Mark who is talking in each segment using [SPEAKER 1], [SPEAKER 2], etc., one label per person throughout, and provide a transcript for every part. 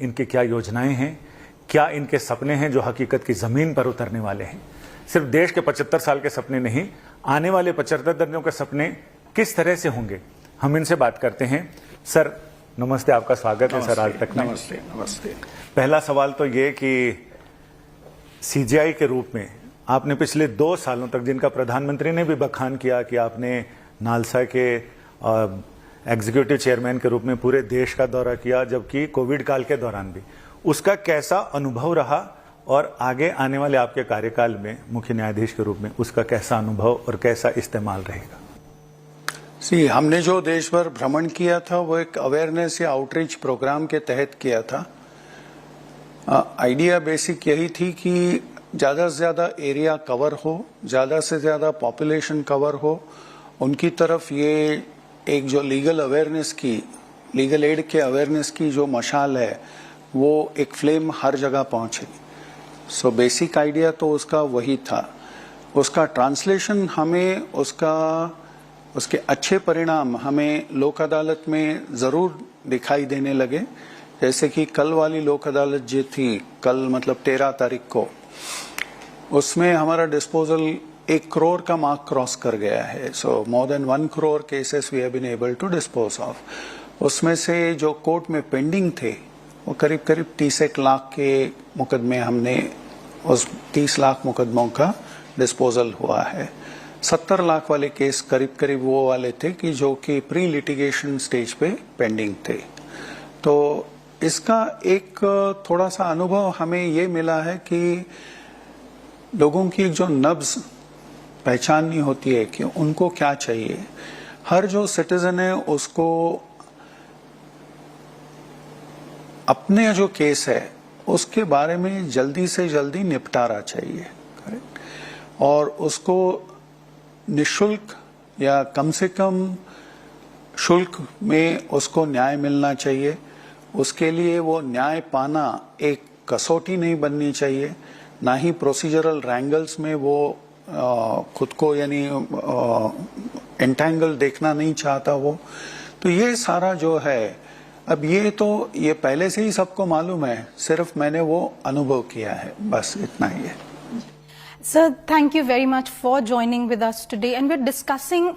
[SPEAKER 1] इनकी क्या योजनाएं हैं, क्या इनके सपने हैं जो हकीकत की जमीन पर उतरने वाले हैं। सिर्फ देश के 75 साल के सपने नहीं, आने वाले 75 दर्जनों के सपने किस तरह से होंगे, हम इनसे बात करते हैं। सर नमस्ते, आपका स्वागत है सर आज तक में।
[SPEAKER 2] नमस्ते नमस्ते।
[SPEAKER 1] पहला सवाल तो ये कि सीजेआई के रूप में आपने पिछले 2 सालों तक, जिनका प्रधानमंत्री ने भी बखान किया कि आपने नालसा के एग्जीक्यूटिव चेयरमैन के रूप में पूरे देश का दौरा किया, जबकि कोविड काल के दौरान भी, उसका कैसा अनुभव रहा और आगे आने वाले आपके कार्यकाल में मुख्य न्यायाधीश के रूप में उसका कैसा अनुभव और कैसा इस्तेमाल रहेगा?
[SPEAKER 2] हमने जो देश भर भ्रमण किया था वो एक अवेयरनेस या आउटरीच प्रोग्राम के तहत किया था। आइडिया बेसिक यही थी कि ज्यादा से ज्यादा एरिया कवर हो, ज्यादा से ज्यादा पॉपुलेशन कवर हो, उनकी तरफ ये एक जो लीगल अवेयरनेस की, लीगल एड के अवेयरनेस की जो मशाल है वो एक फ्लेम हर जगह पहुंचे। सो बेसिक आइडिया तो उसका वही था। उसका ट्रांसलेशन हमें, उसके अच्छे परिणाम हमें लोक अदालत में जरूर दिखाई देने लगे। जैसे कि कल वाली लोक अदालत जो थी, कल मतलब 13 तारीख को, उसमें हमारा डिस्पोजल 1 करोड़ का मार्क क्रॉस कर गया है। So more than 1 crore cases we have been able to dispose of. उसमें से जो कोर्ट में पेंडिंग थे वो करीब 30 लाख के मुकदमे, हमने उस 30 लाख मुकदमों का डिस्पोजल हुआ है। 70 लाख वाले केस करीब वो वाले थे कि जो कि प्री लिटिगेशन स्टेज पे पेंडिंग थे। तो इसका एक थोड़ा सा अनुभव हमें ये मिला है कि लोगों की एक जो नब्ज पहचाननी होती है कि उनको क्या चाहिए। हर जो सिटीजन है उसको अपने जो केस है उसके बारे में जल्दी से जल्दी निपटारा चाहिए, और उसको निशुल्क या कम से कम शुल्क में उसको न्याय मिलना चाहिए। उसके लिए वो न्याय पाना एक कसौटी नहीं बननी चाहिए, ना ही प्रोसीजरल रैंगल्स में वो खुद को यानी एंटेंगल देखना नहीं चाहता वो। तो ये सारा जो है, अब ये पहले से ही सबको मालूम है, सिर्फ मैंने वो अनुभव किया है, बस इतना ही है।
[SPEAKER 3] Sir, thank you very much for joining with us today, and we're discussing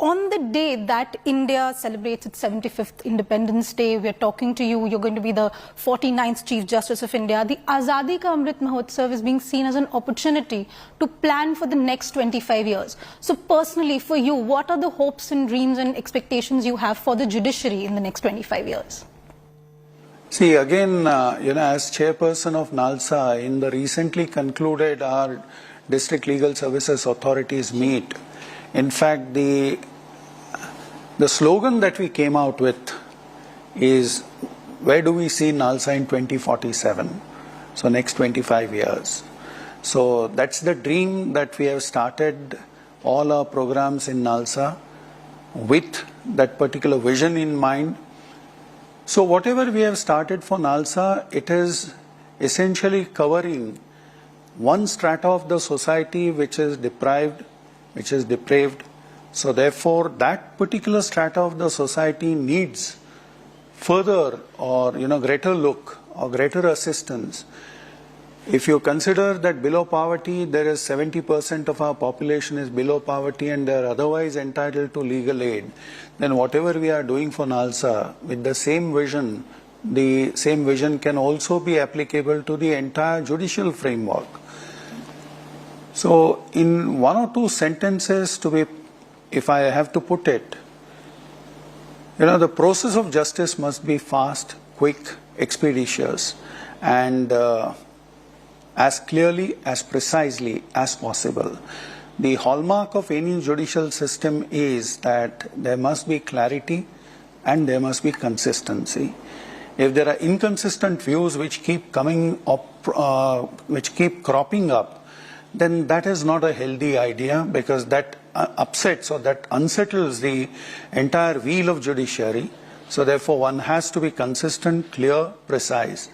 [SPEAKER 3] on the day that India celebrates its 75th Independence Day. We're talking to you. You're going to be the 49th Chief Justice of India. The Azadi Ka Amrit Mahotsav is being seen as an opportunity to plan for the next 25 years. So personally, for you, what are the hopes and dreams and expectations you have for the judiciary in the next 25 years?
[SPEAKER 2] See, again, as chairperson of NALSA, in the recently concluded our District Legal Services Authorities meet, in fact, the slogan that we came out with is, where do we see NALSA in 2047? So next 25 years. So that's the dream that we have started all our programs in NALSA with that particular vision in mind. So whatever we have started for NALSA, it is essentially covering one strata of the society which is deprived, which is depraved. So therefore, that particular strata of the society needs further or greater look or greater assistance. If you consider that below poverty, there is 70% of our population is below poverty and they are otherwise entitled to legal aid, then whatever we are doing for NALSA with the same vision can also be applicable to the entire judicial framework. So in 1 or 2 sentences, if I have to put it, the process of justice must be fast, quick, expeditious, and as clearly, as precisely as possible. The hallmark of any judicial system is that there must be clarity and there must be consistency. If there are inconsistent views which keep coming up, which keep cropping up, then that is not a healthy idea, because that upsets or that unsettles the entire wheel of judiciary. So therefore one has to be consistent, clear, precise.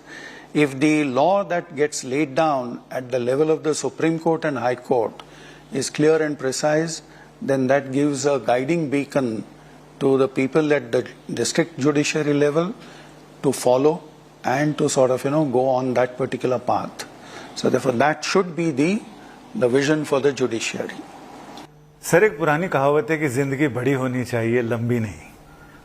[SPEAKER 2] If the law that gets laid down at the level of the Supreme Court and High Court is clear and precise, then that gives a guiding beacon to the people at the district judiciary level to follow and to sort of, go on that particular path. So therefore that should be the vision for the judiciary.
[SPEAKER 1] Sir, एक पुरानी कहावत है कि जिंदगी बड़ी होनी चाहिए, लंबी नहीं।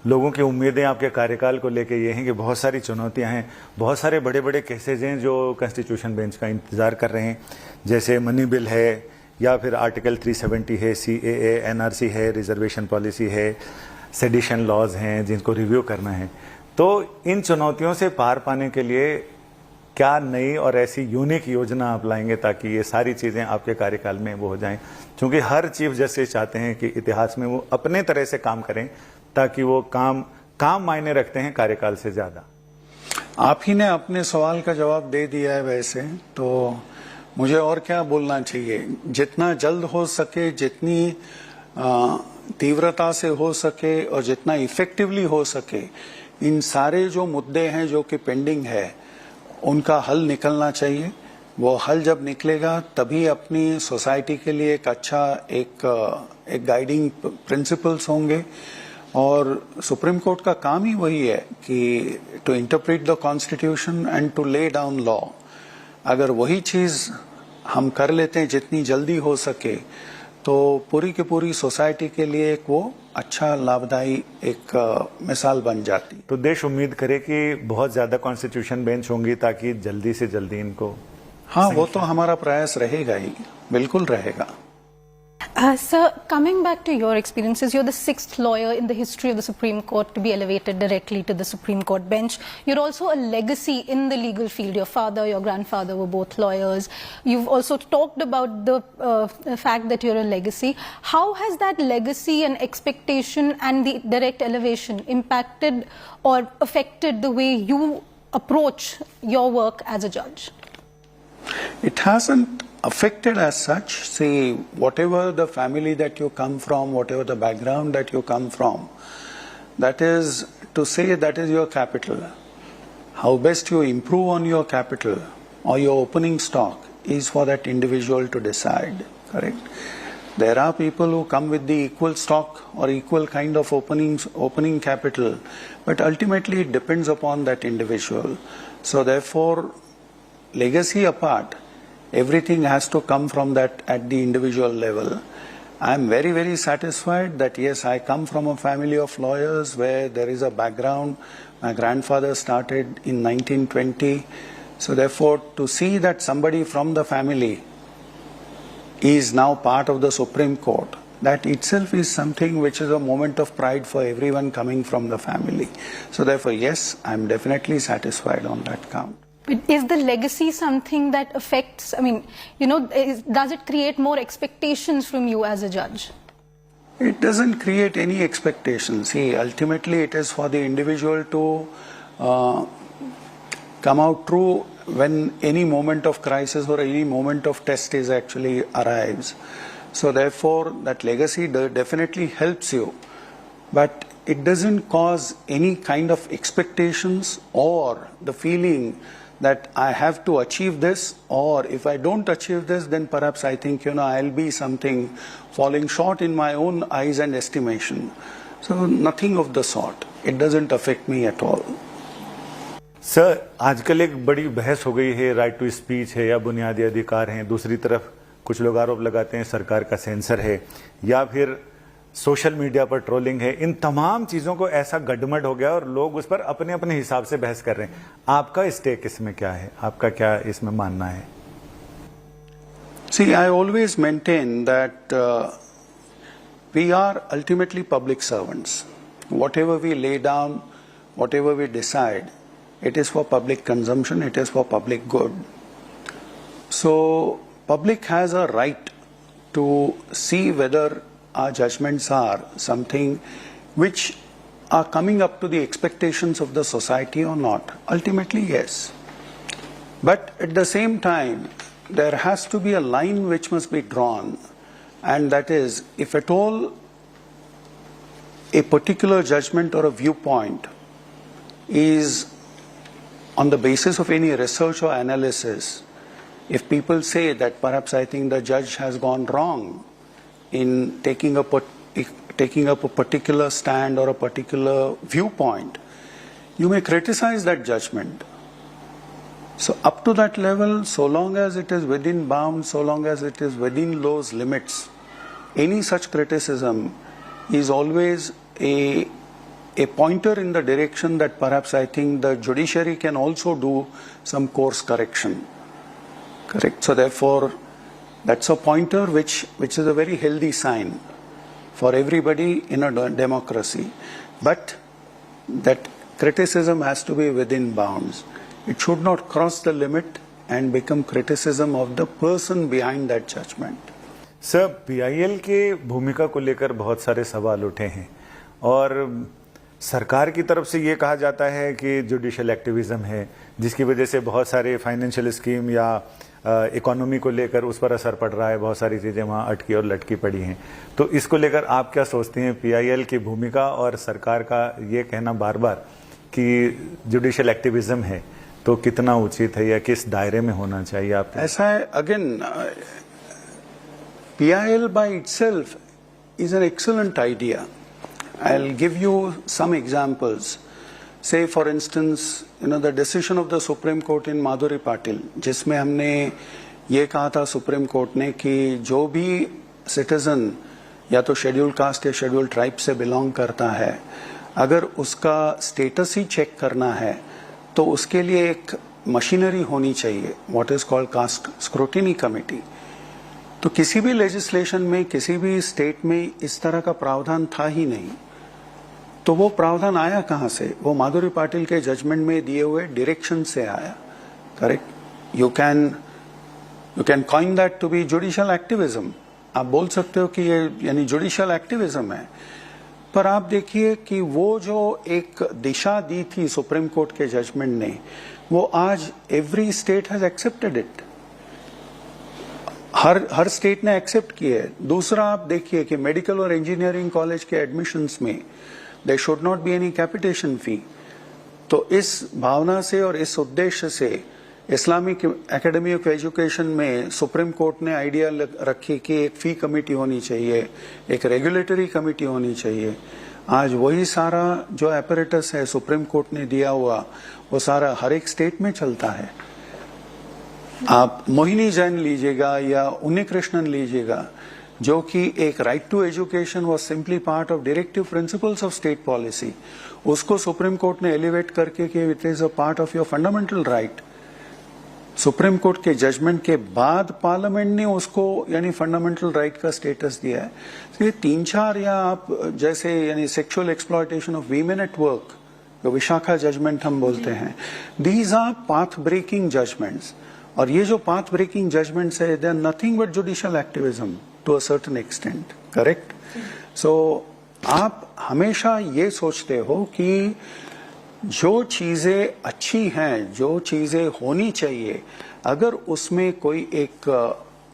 [SPEAKER 1] लोगों की उम्मीदें आपके कार्यकाल को लेकर ये हैं कि बहुत सारी चुनौतियां हैं, बहुत सारे बड़े बड़े केसेज हैं जो कॉन्स्टिट्यूशन बेंच का इंतजार कर रहे हैं, जैसे मनी बिल है या फिर आर्टिकल 370 है, CAA, NRC है, रिजर्वेशन पॉलिसी है, सेडिशन लॉज हैं जिनको रिव्यू करना है। तो इन चुनौतियों से पार पाने के लिए क्या नई और ऐसी यूनिक योजना आप लाएंगे ताकि ये सारी चीजें आपके कार्यकाल में वो हो जाएं? क्योंकि हर चीफ जस्टिस चाहते हैं कि इतिहास में वो अपने तरह से काम करें ताकि वो काम मायने रखते हैं कार्यकाल से ज्यादा।
[SPEAKER 2] आप ही ने अपने सवाल का जवाब दे दिया है, वैसे तो मुझे और क्या बोलना चाहिए। जितना जल्द हो सके, जितनी तीव्रता से हो सके और जितना इफेक्टिवली हो सके, इन सारे जो मुद्दे हैं जो कि पेंडिंग है उनका हल निकलना चाहिए। वो हल जब निकलेगा तभी अपनी सोसाइटी के लिए एक अच्छा एक गाइडिंग प्रिंसिपल्स होंगे। और सुप्रीम कोर्ट का काम ही वही है कि to interpret the constitution and to lay down law. अगर वही चीज हम कर लेते हैं जितनी जल्दी हो सके, तो पूरी की पूरी सोसाइटी के लिए एक वो अच्छा लाभदायी एक मिसाल बन जाती।
[SPEAKER 1] तो देश उम्मीद करे कि बहुत ज्यादा कॉन्स्टिट्यूशन बेंच होंगी ताकि जल्दी से जल्दी इनको।
[SPEAKER 2] हाँ, वो तो हमारा प्रयास रहेगा ही, बिल्कुल रहेगा।
[SPEAKER 3] Sir, coming back to your experiences, you're the 6th lawyer in the history of the Supreme Court to be elevated directly to the Supreme Court bench. You're also a legacy in the legal field. Your father, your grandfather were both lawyers. You've also talked about the fact that you're a legacy. How has that legacy and expectation and the direct elevation impacted or affected the way you approach your work as a judge?
[SPEAKER 2] It hasn't affected as such. See, whatever the family that you come from, whatever the background that you come from, that is to say that is your capital. How best you improve on your capital or your opening stock is for that individual to decide, correct? There are people who come with the equal stock or equal kind of opening capital, but ultimately it depends upon that individual. So therefore, legacy apart, everything has to come from that at the individual level. I am very, very satisfied that yes, I come from a family of lawyers where there is a background. My grandfather started in 1920. So therefore, to see that somebody from the family is now part of the Supreme Court, that itself is something which is a moment of pride for everyone coming from the family. So therefore, yes, I am definitely satisfied on that count.
[SPEAKER 3] But is the legacy something that affects, does it create more expectations from you as a judge?
[SPEAKER 2] It doesn't create any expectations. See, ultimately it is for the individual to come out true when any moment of crisis or any moment of test is actually arrives. So therefore, that legacy definitely helps you. But it doesn't cause any kind of expectations or the feeling that I have to achieve this, or if I don't achieve this, then perhaps I think, I'll be something falling short in my own eyes and estimation. So nothing of the sort. It doesn't affect me at all.
[SPEAKER 1] Sir, आजकल एक बड़ी बहस हो गई है, right to speech है या बुनियादी अधिकार हैं। दूसरी तरफ कुछ लोग आरोप लगाते हैं सरकार का सेंसर है या फिर सोशल मीडिया पर ट्रोलिंग है। इन तमाम चीजों को ऐसा गडमड हो गया और लोग उस पर अपने अपने हिसाब से बहस कर रहे हैं। आपका स्टेक इसमें क्या है? आपका क्या इसमें मानना है?
[SPEAKER 2] See, I always maintain that we are ultimately public servants. Whatever we lay down, whatever we decide, it is for public consumption, it is for public good. So, public has a right to see whether our judgments are something which are coming up to the expectations of the society or not. Ultimately, yes. But at the same time, there has to be a line which must be drawn, and that is, if at all a particular judgment or a viewpoint is on the basis of any research or analysis, if people say that perhaps I think the judge has gone wrong in taking up a particular stand or a particular viewpoint, you may criticize that judgment. So up to that level, so long as it is within bounds, so long as it is within those limits, any such criticism is always a pointer in the direction that perhaps I think the judiciary can also do some course correction. Correct. So therefore, that's a pointer which is a very healthy sign for everybody in a democracy. But that criticism has to be within bounds. It should not cross the limit and become criticism of the person behind that judgment.
[SPEAKER 1] Sir, PIL के भूमिका को लेकर बहुत सारे सवाल उठे हैं और सरकार की तरफ से ये कहा जाता है कि जुडिशियल एक्टिविज्म है, जिसकी वजह से बहुत सारे फाइनेंशियल स्कीम या इकोनॉमी को लेकर उस पर असर पड़ रहा है, बहुत सारी चीजें वहां अटकी और लटकी पड़ी हैं। तो इसको लेकर आप क्या सोचते हैं, पीआईएल की भूमिका और सरकार का ये कहना बार बार कि जुडिशियल एक्टिविज्म है, तो कितना उचित है या किस दायरे में होना चाहिए? आप
[SPEAKER 2] ऐसा है, again PIL by itself is an excellent idea. I'll give you some examples. Say for instance, the decision of the Supreme Court in Madhuri Patil, जिसमें हमने ये कहा था सुप्रीम कोर्ट ने कि जो भी सिटीजन या तो शेड्यूल कास्ट या शेड्यूल ट्राइब से बिलोंग करता है, अगर उसका स्टेटस ही चेक करना है तो उसके लिए एक मशीनरी होनी चाहिए, what is called caste scrutiny committee. तो किसी भी लेजिस्लेशन में, किसी भी स्टेट में इस तरह का प्रावधान था ही नहीं। तो वो प्रावधान आया कहां से? वो माधुरी पाटिल के जजमेंट में दिए हुए डायरेक्शन से आया। Correct. You can coin that to be judicial activism. आप बोल सकते हो कि ये यानी जुडिशियल एक्टिविज्म है, पर आप देखिए कि वो जो एक दिशा दी थी सुप्रीम कोर्ट के जजमेंट ने, वो आज every state has accepted it. हर स्टेट ने एक्सेप्ट किया है। दूसरा आप देखिए कि मेडिकल और इंजीनियरिंग कॉलेज के एडमिशंस में there should not be any capitation fee. तो इस भावना से और इस उद्देश्य से इस्लामिक एकेडमी ऑफ एजुकेशन में सुप्रीम कोर्ट ने आइडिया रखी कि एक फी कमेटी होनी चाहिए, एक रेगुलेटरी कमेटी होनी चाहिए। आज वही सारा जो एपरेटस है सुप्रीम कोर्ट ने दिया हुआ, वो सारा हर एक स्टेट में चलता है। आप मोहिनी जैन लीजिएगा या उन्नी कृष्णन लीजिएगा, जो कि एक right to education was simply part of directive principles of state policy, उसको सुप्रीम कोर्ट ने एलिवेट करके कि it is a part of your fundamental right. Supreme court के जजमेंट के बाद पार्लियामेंट ने उसको यानी फंडामेंटल राइट का स्टेटस दिया है। तो ये 3-4 या आप जैसे यानी sexual exploitation of women at work, जो विशाखा जजमेंट हम बोलते हैं, these are path breaking judgements. और ये जो पाथ ब्रेकिंग जजमेंट्स है, they are nothing but judicial activism to a certain extent. Correct. So आप हमेशा ये सोचते हो कि जो चीजें अच्छी हैं, जो चीजें होनी चाहिए, अगर उसमें कोई एक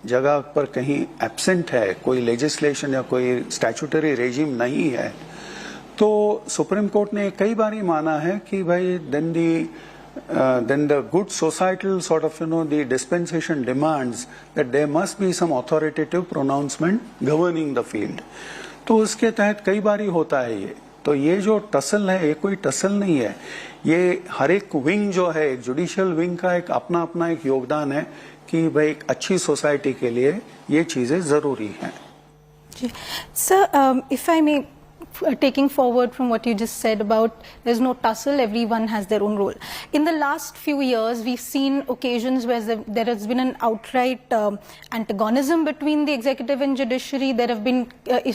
[SPEAKER 2] जगह पर कहीं एब्सेंट है, कोई लेजिस्लेशन या कोई स्टैट्यूटरी रेजिम नहीं है, तो सुप्रीम कोर्ट ने कई बार ही माना है कि भाई then the good societal sort of the dispensation demands that there must be some authoritative pronouncement governing the field। तो उसके तहत कई बार ही होता है ये। तो ये जो टसल है, ये कोई टसल नहीं है, ये हर एक विंग जो है, एक जुडिशियल विंग का एक अपना अपना एक योगदान है कि भाई एक अच्छी सोसाइटी के लिए ये चीजें जरूरी हैं।
[SPEAKER 3] Sir, if I may, taking forward from what you just said about there's no tussle, everyone has their own role. In the last few years, we've seen occasions where there has been an outright antagonism between the executive and judiciary. There have been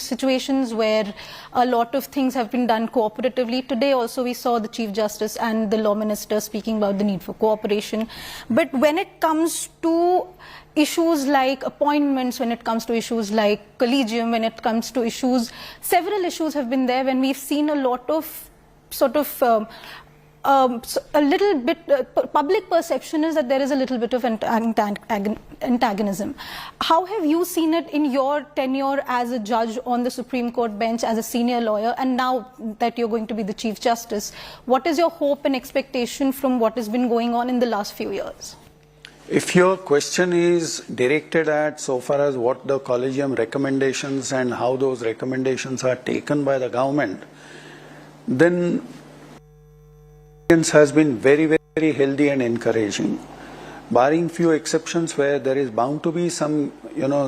[SPEAKER 3] situations where a lot of things have been done cooperatively. Today also we saw the Chief Justice and the Law Minister speaking about the need for cooperation. But when it comes to issues like appointments, when it comes to issues like collegium, when it comes to issues, several issues have been there when we've seen a lot of sort of a little bit public perception is that there is a little bit of antagonism. How have you seen it in your tenure as a judge on the Supreme Court bench, as a senior lawyer, and now that you're going to be the Chief Justice? What is your hope and expectation from what has been going on in the last few years?
[SPEAKER 2] If your question is directed at so far as what the collegium recommendations and how those recommendations are taken by the government, then has been very, very healthy and encouraging. barring few exceptions where there is bound to be some,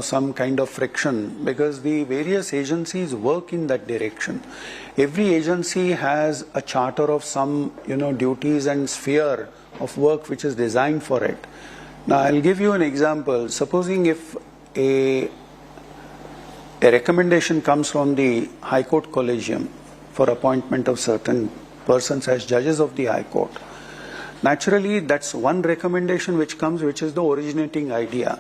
[SPEAKER 2] some kind of friction, because the various agencies work in that direction. Every agency has a charter of some, duties and sphere of work which is designed for it. Now, I'll give you an example. Supposing if a recommendation comes from the High Court Collegium for appointment of certain persons as judges of the High Court, naturally, that's one recommendation which comes, which is the originating idea.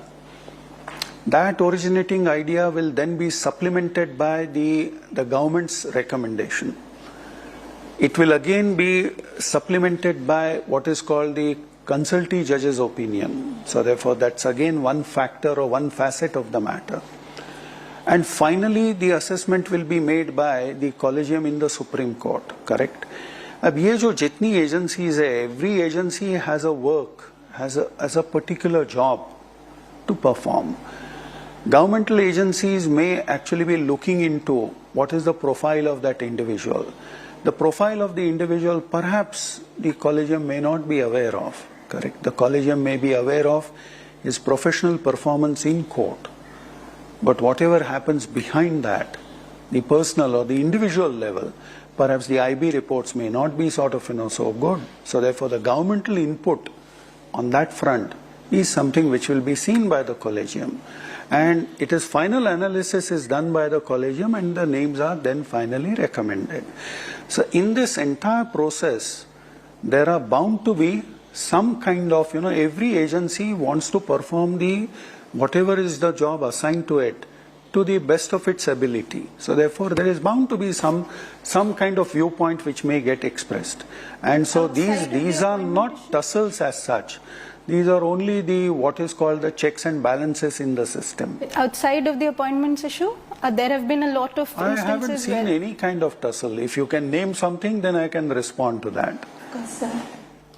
[SPEAKER 2] That originating idea will then be supplemented by the government's recommendation. It will again be supplemented by what is called the consultee judge's opinion. So therefore, that's again one factor or one facet of the matter. And finally, the assessment will be made by the collegium in the Supreme Court, correct? अब ये जो जितनी agencies है, every agency has a work, has a particular job to perform. Governmental agencies may actually be looking into what is the profile of that individual. The profile of the individual, perhaps the collegium may not be aware of, correct? The collegium may be aware of his professional performance in court. But whatever happens behind that, the personal or the individual level, perhaps the IB reports may not be sort of, so good. So therefore, the governmental input on that front is something which will be seen by the collegium. And it is final analysis is done by the collegium and the names are then finally recommended. So in this entire process, there are bound to be some kind of, every agency wants to perform whatever is the job assigned to it to the best of its ability. So therefore, there is bound to be some kind of viewpoint which may get expressed. And so these are not tussles as such. These are only what is called the checks and balances in the system.
[SPEAKER 3] Outside of the appointments issue, there have been a lot of instances.
[SPEAKER 2] I haven't seen any kind of tussle. If you can name something, then I can respond to that.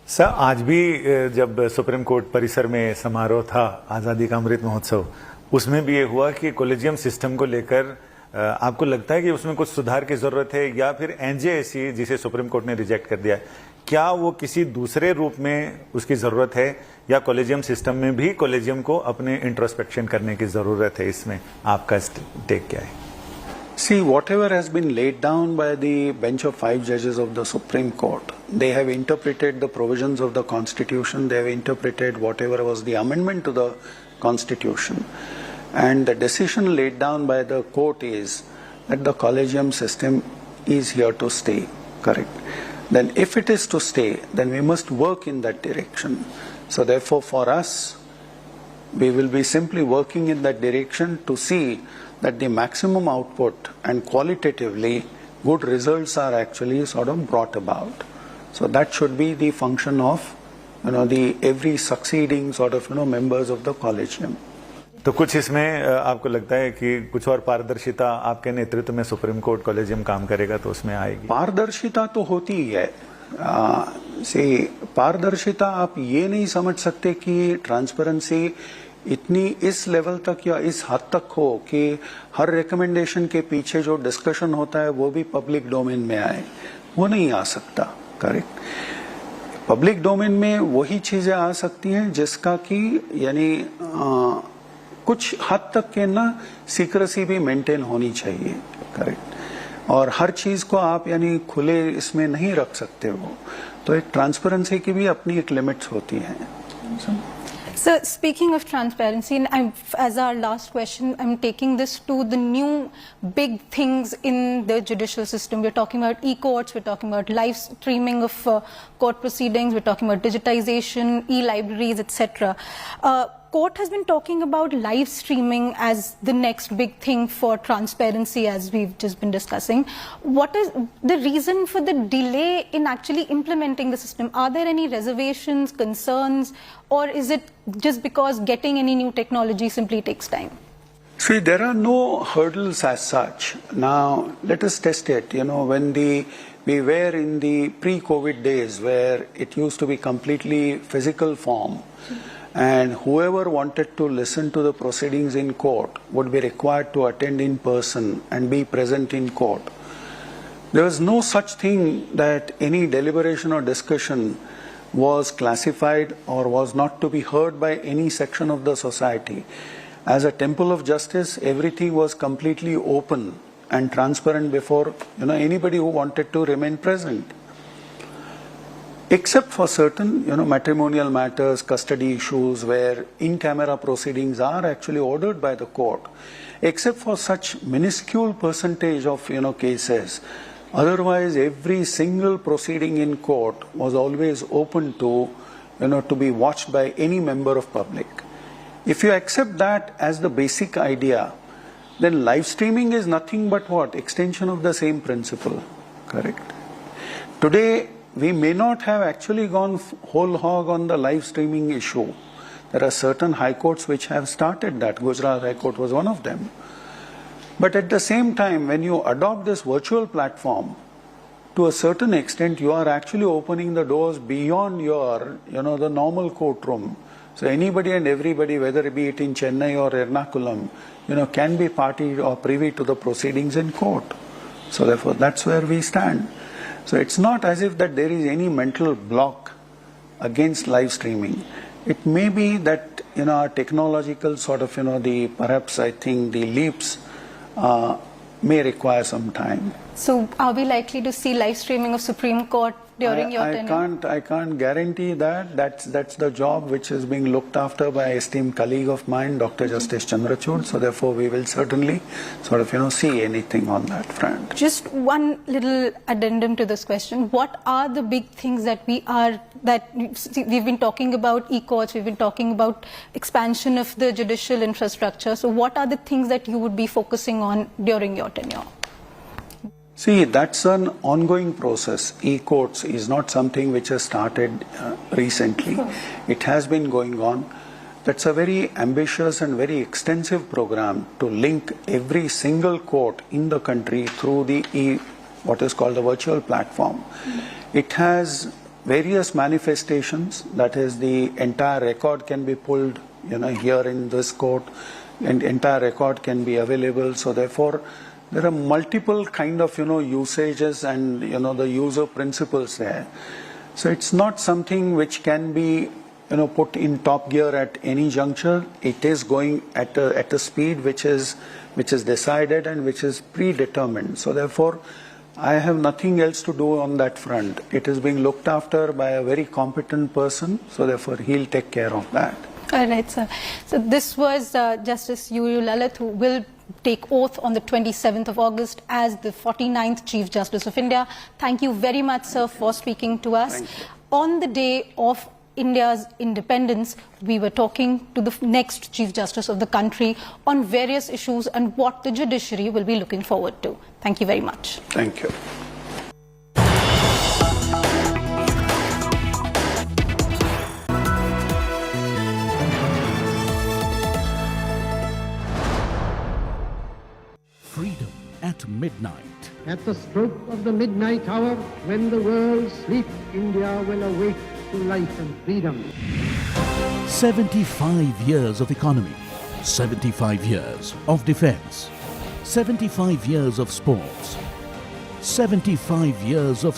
[SPEAKER 1] Sir, आज भी जब supreme court परिसर में समारोह था आज़ादी का अमृत महोत्सव, उसमें भी ये हुआ कि कॉलेजियम सिस्टम को लेकर आपको लगता है कि उसमें कुछ सुधार की जरूरत है, या फिर एनजेएसी जिसे सुप्रीम कोर्ट ने रिजेक्ट कर दिया, क्या वो किसी दूसरे रूप में उसकी जरूरत है, या कॉलेजियम सिस्टम में भी कॉलेजियम को अपने इंट्रोस्पेक्शन करने की जरूरत है? इसमें आपका टेक क्या है?
[SPEAKER 2] See, whatever has been laid down by the bench of 5 judges of the Supreme Court, they have interpreted the provisions of the Constitution, they have interpreted whatever was the amendment to the Constitution. And the decision laid down by the court is that the collegium system is here to stay, correct? Then if it is to stay, then we must work in that direction. So therefore, for us, we will be simply working in that direction to see that the maximum output and qualitatively good results are actually sort of brought about. So that should be the function of, the every succeeding sort of, members of the collegium.
[SPEAKER 1] तो कुछ इसमें आपको लगता है कि कुछ और पारदर्शिता आपके नेतृत्व में सुप्रीम कोर्ट कॉलेजियम काम करेगा तो उसमें आएगी?
[SPEAKER 2] पारदर्शिता तो होती ही है। पारदर्शिता आप ये नहीं समझ सकते कि ट्रांसपेरेंसी इतनी इस लेवल तक या इस हद तक हो कि हर रिकमेंडेशन के पीछे जो डिस्कशन होता है वो भी पब्लिक डोमेन में आए, वो नहीं आ सकता, करेक्ट? पब्लिक डोमेन में वही चीजें आ सकती हैं जिसका कि कुछ हद तक के सीक्रेसी भी मेंटेन होनी चाहिए, करेक्ट? और हर चीज को आप खुले इसमें नहीं रख सकते हो, तो एक ट्रांसपेरेंसी की भी अपनी एक लिमिट्स होती हैं।
[SPEAKER 3] So speaking of transparency, and as our last question, I'm taking this to the new big things in the judicial system. We're talking about e-courts, we're talking about live streaming of court proceedings, we're talking about digitization, e-libraries, etc. Court has been talking about live streaming as the next big thing for transparency, as we've just been discussing. What is the reason for the delay in actually implementing the system? Are there any reservations, concerns, or is it just because getting any new technology simply takes time?
[SPEAKER 2] See, there are no hurdles as such. Now, let us test it. When we were in the pre-COVID days where it used to be completely physical form, and whoever wanted to listen to the proceedings in court would be required to attend in person and be present in court. There was no such thing that any deliberation or discussion was classified or was not to be heard by any section of the society. As a temple of justice, everything was completely open and transparent before anybody who wanted to remain present. Except for certain matrimonial matters, custody issues where in-camera proceedings are actually ordered by the court. Except for such minuscule percentage of cases, otherwise every single proceeding in court was always open to be watched by any member of public. If you accept that as the basic idea, then live streaming is nothing but what? Extension of the same principle, correct? Today, we may not have actually gone whole hog on the live streaming issue. There are certain high courts which have started that. Gujarat High Court was one of them. But at the same time, when you adopt this virtual platform, to a certain extent, you are actually opening the doors beyond your, the normal courtroom. So anybody and everybody, whether it be it in Chennai or Ernakulam, can be party or privy to the proceedings in court. So therefore, that's where we stand. So it's not as if that there is any mental block against live streaming. It may be that our technological sort of perhaps I think the leaps may require some time.
[SPEAKER 3] So are we likely to see live streaming of Supreme Court during your tenure?
[SPEAKER 2] I can't guarantee that. That's the job which is being looked after by an esteemed colleague of mine, Dr. Justice Chandrachud. So therefore, we will certainly sort of see anything on that front.
[SPEAKER 3] Just one little addendum to this question: what are the big things that we've been talking about? E-courts, we've been talking about expansion of the judicial infrastructure. So what are the things that you would be focusing on during your tenure?
[SPEAKER 2] See, that's an ongoing process. E-courts is not something which has started recently. It has been going on. That's a very ambitious and very extensive program to link every single court in the country through what is called the virtual platform. It has various manifestations. That is, the entire record can be pulled, here in this court, and entire record can be available. So therefore, there are multiple kind of usages and the user principles there. So it's not something which can be put in top gear at any juncture. It is going at a speed which is decided and which is predetermined. So therefore, I have nothing else to do on that front. It is being looked after by a very competent person. So therefore, he'll take care of that.
[SPEAKER 3] All right, sir. So this was Justice Uday Lalit, who will take oath on the 27th of August as the 49th Chief Justice of India. Thank you very much, sir, for speaking to us. On the day of India's independence, we were talking to the next Chief Justice of the country on various issues and what the judiciary will be looking forward to. Thank you very much.
[SPEAKER 2] Thank you.
[SPEAKER 4] Freedom at midnight.
[SPEAKER 5] At the stroke of the midnight hour, when the world sleeps, India will awake to life and freedom.
[SPEAKER 4] 75 years of economy, 75 years of defense, 75 years of sports, 75 years of